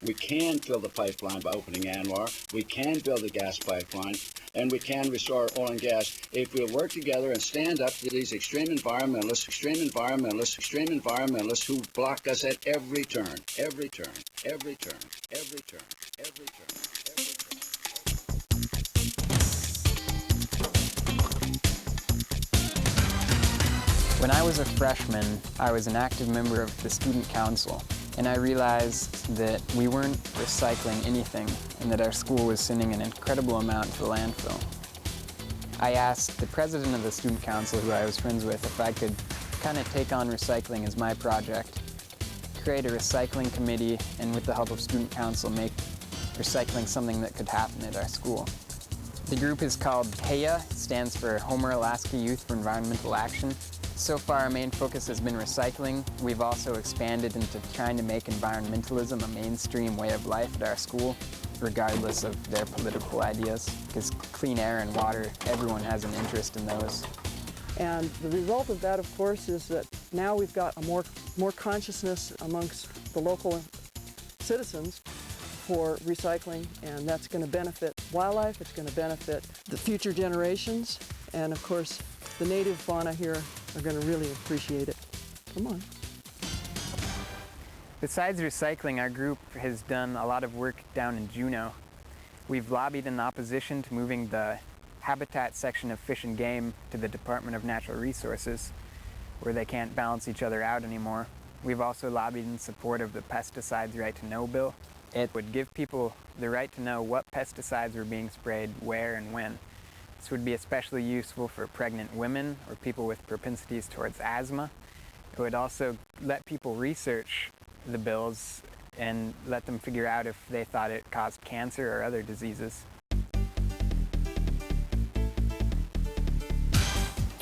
We can fill the pipeline by opening ANWR. We can build a gas pipeline, and we can restore oil and gas if we work together and stand up to these extreme environmentalists who block us at every turn, every turn, every turn, every turn, every turn, every turn. When I was a freshman, I was an active member of the student council, and I realized that we weren't recycling anything and that our school was sending an incredible amount to the landfill. I asked the president of the student council, who I was friends with, if I could kind of take on recycling as my project, create a recycling committee, and with the help of student council, make recycling something that could happen at our school. The group is called HAYEA, it stands for Homer Alaskan Youth for Environmental Action. So far, our main focus has been recycling. We've also expanded into trying to make environmentalism a mainstream way of life at our school, regardless of their political ideas, because clean air and water, everyone has an interest in those. And the result of that, of course, is that now we've got a more consciousness amongst the local citizens for recycling, and that's going to benefit wildlife, it's going to benefit the future generations, and of course, the native fauna here are going to really appreciate it. Come on. Besides recycling, our group has done a lot of work down in Juneau. We've lobbied in opposition to moving the habitat section of Fish and Game to the Department of Natural Resources, where they can't balance each other out anymore. We've also lobbied in support of the Pesticides Right to Know bill. It would give people the right to know what pesticides were being sprayed, where, and when. This would be especially useful for pregnant women or people with propensities towards asthma. It would also let people research the bills and let them figure out if they thought it caused cancer or other diseases.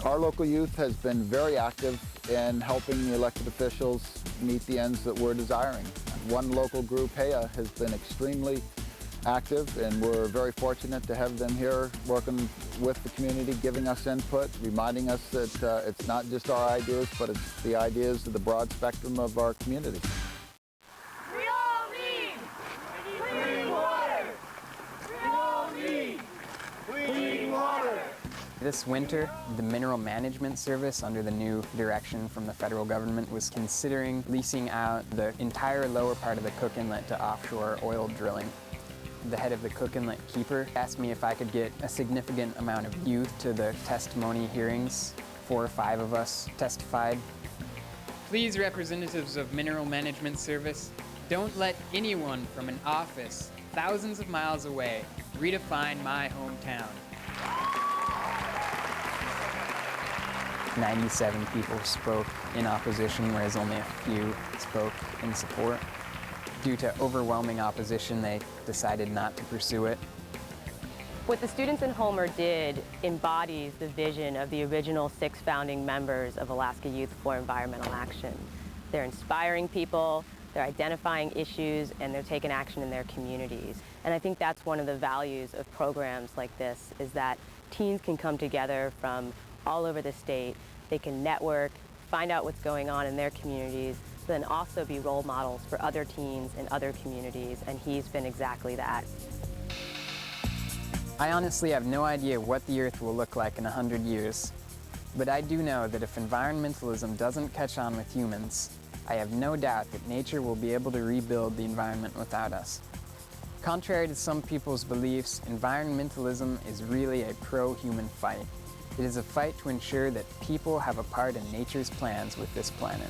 Our local youth has been very active in helping the elected officials meet the ends that we're desiring. One local group, HAYEA, has been extremely active, and we're very fortunate to have them here working with the community, giving us input, reminding us that it's not just our ideas, but it's the ideas of the broad spectrum of our community. We all need clean water! We all need clean water! This winter, the Mineral Management Service, under the new direction from the federal government, was considering leasing out the entire lower part of the Cook Inlet to offshore oil drilling. The head of the Cook Inlet keeper asked me if I could get a significant amount of youth to the testimony hearings. 4 or 5 of us testified. Please, representatives of Mineral Management Service, don't let anyone from an office thousands of miles away redefine my hometown. 97 people spoke in opposition, whereas only a few spoke in support. Due to overwhelming opposition, they decided not to pursue it. What the students in Homer did embodies the vision of the original 6 founding members of Alaska Youth for Environmental Action. They're inspiring people, they're identifying issues, and they're taking action in their communities. And I think that's one of the values of programs like this, is that teens can come together from all over the state. They can network, find out what's going on in their communities, then also be role models for other teens in other communities, and he's been exactly that. I honestly have no idea what the Earth will look like in 100 years, but I do know that if environmentalism doesn't catch on with humans, I have no doubt that nature will be able to rebuild the environment without us. Contrary to some people's beliefs, environmentalism is really a pro-human fight. It is a fight to ensure that people have a part in nature's plans with this planet.